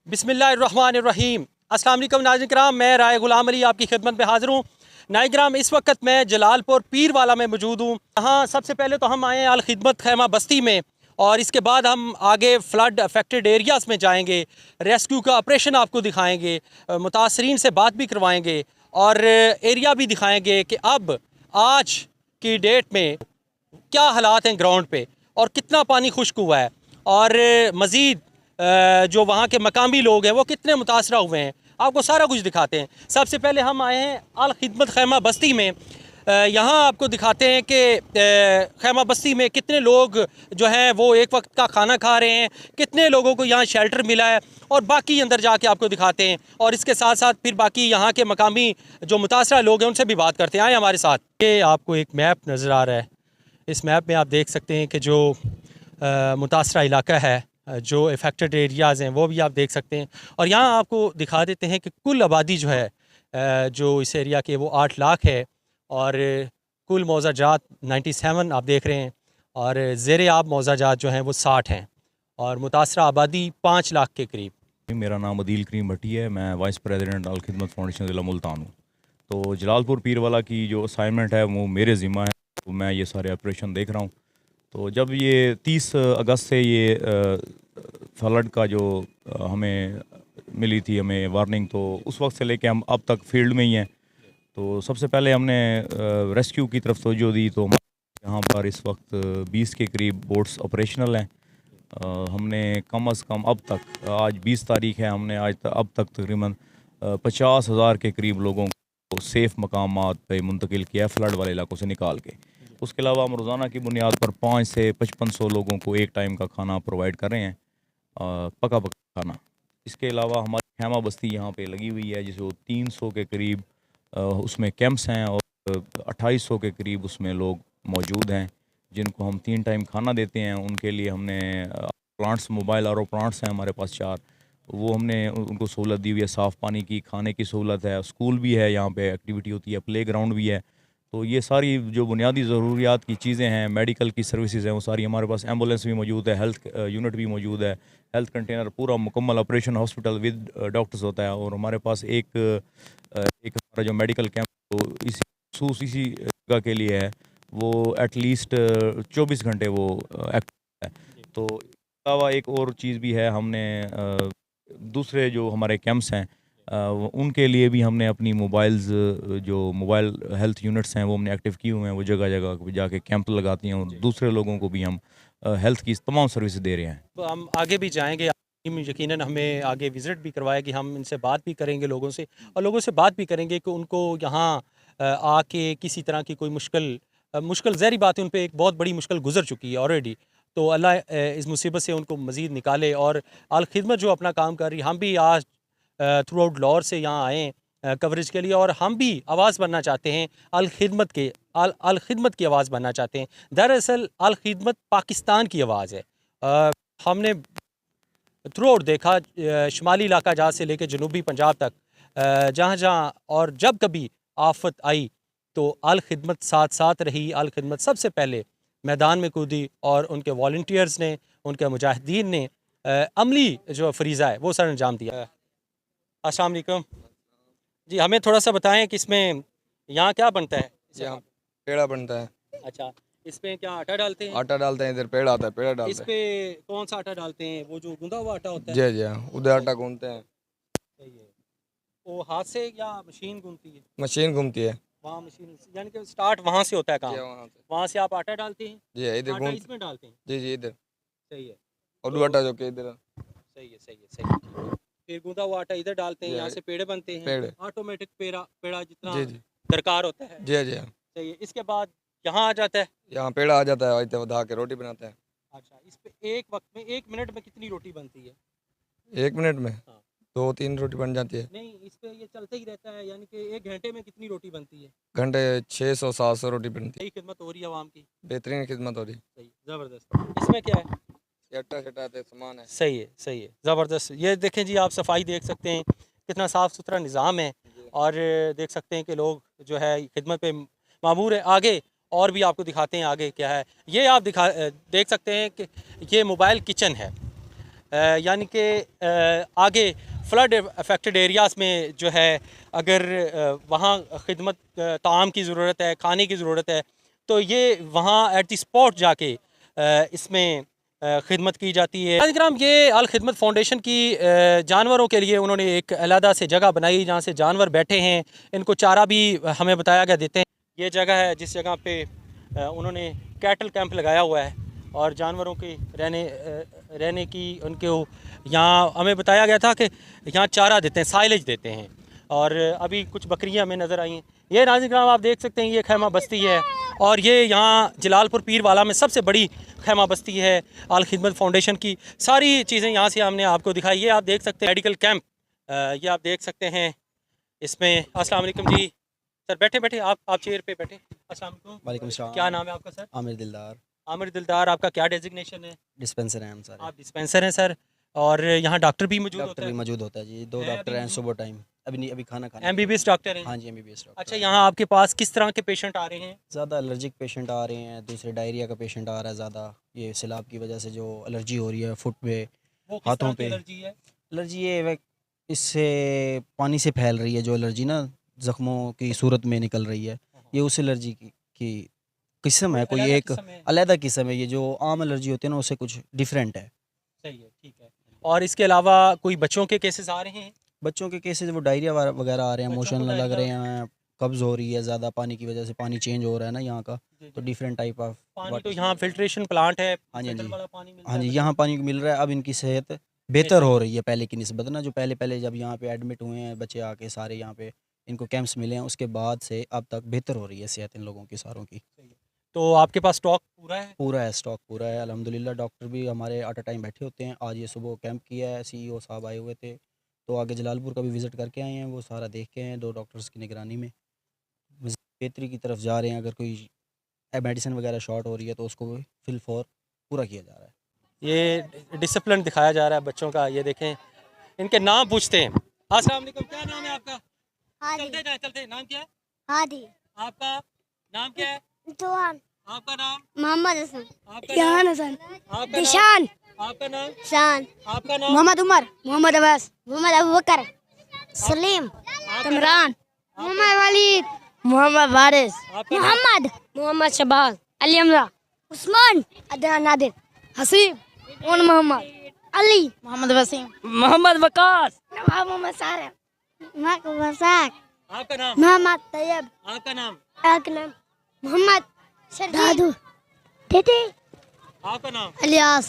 बिस्मिल्लाहिर्रहमानिर्रहीम। अस्सलाम वालेकुम नाज़रीन किराम, मैं राय गुलाम अली आपकी खिदमत में हाज़िर हूँ। नाज़रीन किराम, इस वक्त मैं जलालपुर पीरवाला में मौजूद हूँ। यहाँ सबसे पहले तो हम आए हैं अल खिदमत खैमा बस्ती में, और इसके बाद हम आगे फ्लड अफेक्टेड एरियाज़ में जाएंगे, रेस्क्यू का ऑपरेशन आपको दिखाएंगे, मुतासरीन से बात भी करवाएंगे और एरिया भी दिखाएंगे कि अब आज की डेट में क्या हालात हैं ग्राउंड पे और कितना पानी खुश्क हुआ है, और मज़ीद जो वहाँ के मकामी लोग हैं वो कितने मुतासरा हुए हैं, आपको सारा कुछ दिखाते हैं। सबसे पहले हम आए हैं अल खिदमत खैमा बस्ती में। यहाँ आपको दिखाते हैं कि खैमा बस्ती में कितने लोग जो हैं वो एक वक्त का खाना खा रहे हैं, कितने लोगों को यहाँ शेल्टर मिला है, और बाकी अंदर जाके आपको दिखाते हैं। और इसके साथ साथ फिर बाकी यहाँ के मकामी जो मुतासरा लोग हैं उनसे भी बात करते हैं। आए हमारे साथ। ये आपको एक मैप नज़र आ रहा है। इस मैप में आप देख सकते हैं कि जो मुतासरा इलाका है, जो इफ़ेक्टेड एरियाज़ हैं वो भी आप देख सकते हैं। और यहाँ आपको दिखा देते हैं कि कुल आबादी जो है जो इस एरिया के वो 8 लाख है, और कुल मौज़ाजात 97 आप देख रहे हैं, और ज़ेर आब मौज़ाजात जो हैं वो 60 हैं, और मुतासरा आबादी 5 लाख के करीब। मेरा नाम अदील करीम भट्टी है, मैं वाइस प्रेसिडेंट अल खिदमत फाउंडेशन ज़िला मुल्तान हूँ। तो जलालपुर पीरवाला की जो असाइनमेंट है वो मेरे ज़िम्मा है, तो मैं ये सारे ऑपरेशन देख रहा हूँ। तो जब ये 30 अगस्त से ये फ्लड का जो हमें मिली थी हमें वार्निंग, तो उस वक्त से लेके हम अब तक फील्ड में ही हैं। तो सबसे पहले हमने रेस्क्यू की तरफ तवज्जो दी, तो यहाँ पर इस वक्त 20 के करीब बोट्स ऑपरेशनल हैं। हमने कम अज़ कम अब तक, आज 20 तारीख है, हमने अब तक तकरीबन 50,000 के करीब लोगों को सेफ़ मकामात पे मुंतकिल किया फ्लड वाले इलाकों से निकाल के। उसके अलावा हम रोज़ाना की बुनियाद पर 5 से 5500 लोगों को एक टाइम का खाना प्रोवाइड कर रहे हैं, पका खाना। इसके अलावा हमारी खैमा बस्ती यहाँ पे लगी हुई है, जिसमें 300 के करीब उसमें कैंप्स हैं, और 2800 के करीब उसमें लोग मौजूद हैं जिनको हम 3 टाइम खाना देते हैं। उनके लिए हमने plants, mobile R O plants हैं हमारे पास 4, वो हमने उनको सहूलत दी हुई है। साफ़ पानी की, खाने की सहूलत है, स्कूल भी है, यहाँ पे एक्टिविटी होती है, प्ले ग्राउंड भी है। तो ये सारी जो बुनियादी ज़रूरियात की चीज़ें हैं, मेडिकल की सर्विसेज हैं, वो सारी हमारे पास। एम्बुलेंस भी मौजूद है, हेल्थ यूनिट भी मौजूद है, हेल्थ कंटेनर पूरा मुकम्मल ऑपरेशन हॉस्पिटल विद डॉक्टर्स होता है। और हमारे पास एक हमारा जो मेडिकल कैंप तो इसी जगह के लिए है, वो एटलीस्ट 24 घंटे वो एक्टिव है। तो इसके अलावा एक और चीज़ भी है, हमने दूसरे जो हमारे कैंप्स हैं उनके लिए भी हमने अपनी मोबाइल्स, जो मोबाइल हेल्थ यूनिट्स हैं वो हमने एक्टिव किए हुए हैं। वो जगह जगह जाके कैंप लगाती हैं, और दूसरे लोगों को भी हम हेल्थ की तमाम सर्विस दे रहे हैं। तो हम आगे भी जाएंगे, यकीनन हमें आगे विज़िट भी करवाएगी, हम इनसे बात भी करेंगे लोगों से, और लोगों से बात भी करेंगे कि उनको यहाँ आके किसी तरह की कोई मुश्किल ज़हरी बात है, उन पर एक बहुत बड़ी मुश्किल गुजर चुकी है ऑलरेडी। तो अल्लाह इस मुसीबत से उनको मज़ीद निकाले। और अल खिदमत जो अपना काम कर रही है, हम भी आज थ्रू आउट लाहौर से यहाँ आए हैं कवरेज के लिए, और हम भी आवाज़ बनना चाहते हैं अल खिदमत की आवाज़ बनना चाहते हैं। दरअसल अल खिदमत पाकिस्तान की आवाज़ है। हमने थ्रू आउट देखा, शुमाली इलाका जहाँ से लेकर जनूबी पंजाब तक, जहाँ जहाँ और जब कभी आफत आई तो अल खिदमत साथ साथ रही। अल खिदमत सबसे पहले मैदान में कूदी, और उनके वॉल्टियर्स ने, उनके मुजाहिदीन ने अमली जो फरीज़ा है वो सर अंजाम दिया। अस्सलाम वालेकुम जी, हमें थोड़ा सा बताएं कि इसमें यहाँ क्या बनता है? यहाँ पेड़ा बनता है। अच्छा, इस पे क्या आटा डालते हैं? आटा डालते हैं, इधर पेड़ आता है, पेड़ा इस डालते पे कौन सा आटा डालते हैं? वो जो गूंदा हुआ आटा होता हैं। है? जी जी हाँ, उधर आटा गूंथते हैं। सही है। वो हाथ से या मशीन गूंथती है? मशीन घूमती है। वहाँ मशीन, यानी कि स्टार्ट वहाँ से होता है काम? वहाँ से। वहाँ से आप आटा डालते हैं? जी इधर आटा घूम। इसमें डालते हैं? जी जी इधर। सही है। और तो आटा जो के इधर। सही है, सही है, सही है। फिर गूंदा हुआ आटा इधर डालते हैं, जी, यहाँ से पेड़े बनते हैं, पेड़। ऑटोमेटिक पेड़ा जितना जी जी दरकार होता है। जी जी हाँ। सही है। इसके बाद यहाँ आ जाता है। यहाँ पेड़ा आ जाता है, इधर धा के रोटी बनाते हैं। अच्छा, इस पे एक वक्त में 1 मिनट में कितनी रोटी बनती है? 1 मिनट में हाँ। 2-3 रोटी बन जाती है। नहीं, इस पे ये चलता ही रहता है, यानी कि 1 घंटे में कितनी रोटी बनती है? घंटे 600-700 रोटी बनती है। सही खिदमत हो रही है आवाम की। बेहतरीन खिदमत हो रही है। सही, ज़बरदस्त। इसमें क्या है? ये आटा शटा सामान है। सही है, सही है, ज़बरदस्त। ये देखें जी, आप सफाई देख सकते हैं, कितना साफ़ सुथरा निज़ाम है, और देख सकते हैं कि लोग जो है खिदमत पे मामूर है। आगे और भी आपको दिखाते हैं आगे क्या है। ये आप देख सकते हैं कि ये मोबाइल किचन है। यानी कि आगे फ्लड अफेक्टेड एरियाज़ में जो है अगर वहाँ खिदमत ताम की ज़रूरत है, खाने की ज़रूरत है, तो ये वहाँ एट द स्पॉट जाके इसमें खिदमत की जाती है। नाज़रीन, ये अल खिदमत फ़ाउंडेशन की जानवरों के लिए उन्होंने एक अलहदा से जगह बनाई जहाँ से जानवर बैठे हैं, इनको चारा भी हमें बताया गया देते हैं। ये जगह है जिस जगह पे उन्होंने कैटल कैंप लगाया हुआ है और जानवरों के रहने की उनके यहाँ हमें बताया गया था कि यहाँ चारा देते हैं, साइलेज देते हैं। और अभी कुछ बकरियाँ हमें नज़र आई हैं। ये नाज़रीन आप देख सकते हैं, ये खैमा बस्ती है और ये यहाँ जलालपुर पीरवाला में सबसे बड़ी खैमा बस्ती है अल खिदमत फ़ाउंडेशन की। सारी चीज़ें यहाँ से हमने आपको दिखाई। ये आप देख सकते हैं मेडिकल कैंप, ये आप देख सकते हैं इसमें। अस्सलाम वालेकुम जी सर, बैठे बैठे आप चेयर पे बैठे। अस्सलाम वालेकुम। वालेकुम सलाम। क्या नाम है आपका सर? आमिर दिलदार। आमिर दिलदार, आपका क्या डेजिग्नेशन है? डिस्पेंसर हैं हम सर। आप डिस्पेंसर हैं सर, और यहाँ डॉक्टर भी मौजूद होता डॉक्टर है? भी मौजूद होता है जी, 2 मैं डॉक्टर अभी हैं सुबह टाइम। अभी नहीं, अभी खाना खाना। MBBS डॉक्टर हैं? हाँ जी, MBBS डॉक्टर। अच्छा, यहाँ आपके पास किस तरह के पेशेंट आ रहे हैं? ज़्यादा एलर्जिक पेशेंट आ रहे हैं, दूसरे डायरिया का पेशेंट आ रहा है ज़्यादा। ये सैलाब की वजह से जो एलर्जी हो रही है फुट पे, वो किस हाथों तरह की पे। एलर्जी है? एलर्जी ये इससे पानी से फैल रही है, जो एलर्जी ना ज़ख्मों की सूरत में निकल रही है, ये उस एलर्जी की किस्म है। कोई अलग एक किस्म है? अलहदा किस्म है। ये जो आम एलर्जी होती है ना, उससे कुछ डिफरेंट है। सही है, ठीक है। और इसके अलावा कोई बच्चों के केसेस आ रहे हैं? बच्चों के केसेस वो डायरिया वगैरह आ रहे हैं, बच्चों मोशन को लग डायरिया? रहे हैं, कब्ज़ हो रही है ज़्यादा पानी की वजह से। पानी चेंज हो रहा है ना यहाँ का, जी, तो जी। डिफरेंट टाइप ऑफ पानी तो यहाँ फिल्ट्रेशन प्लांट है, हाँ जी, हाँ फिल्टर जी। वाला पानी मिलता हाँ जी, है यहाँ पानी मिल रहा है। अब इनकी सेहत बेहतर हो रही है पहले की निस्बत ना। जो पहले जब यहाँ पे एडमिट हुए हैं बच्चे आके सारे, यहाँ पे इनको कैंप्स मिले हैं, उसके बाद से अब तक बेहतर हो रही है सेहत इन लोगों की सारों की। तो आपके पास स्टॉक पूरा है? पूरा है, स्टॉक पूरा है अल्हम्दुलिल्लाह। डॉक्टर भी हमारे एट अ टाइम बैठे होते हैं। आज ये सुबह कैंप किया है, CEO साहब आए हुए थे, तो आगे जलालपुर का भी विज़िट करके आए हैं, वो सारा देख के हैं 2 डॉक्टर्स की निगरानी में। बेहतरी की तरफ जा रहे हैं। अगर कोई मेडिसिन वगैरह शॉर्ट हो रही है तो उसको भी फिल फॉर पूरा किया जा रहा है। ये डिसिप्लिन दिखाया जा रहा है बच्चों का। ये देखें, इनके नाम पूछते हैं। अस्सलाम वालेकुम, क्या नाम है आपका? चलते जाए, चलते। नाम क्या है हादी। आपका? नाम क्या है तुहान। आपका? नाम? मोहम्मद हसन। आपका रिहान नाम? हसन। आपका नाम? दिशान। आपका नाम? शान। आपका नाम? मोहम्मद उमर। मोहम्मद अब्बास। मोहम्मद अबू बकर। सलीम। कमरान। मोहम्मद वलीद। मोहम्मद वारिस। आपका नाम? मोहम्मद। मोहम्मद शबाज। अली हमजा। उस्मान। अदनान नादिर। हसीब। मोहम्मद अली। मोहम्मद वसीम। मोहम्मद वकास। नवाब मोहम्मद सारा। वसाक। आपका नाम? मोहम्मद तैयब। आपका नाम? अकलम। मोहम्मद दादू। टीटी। आपका नाम? इलियास।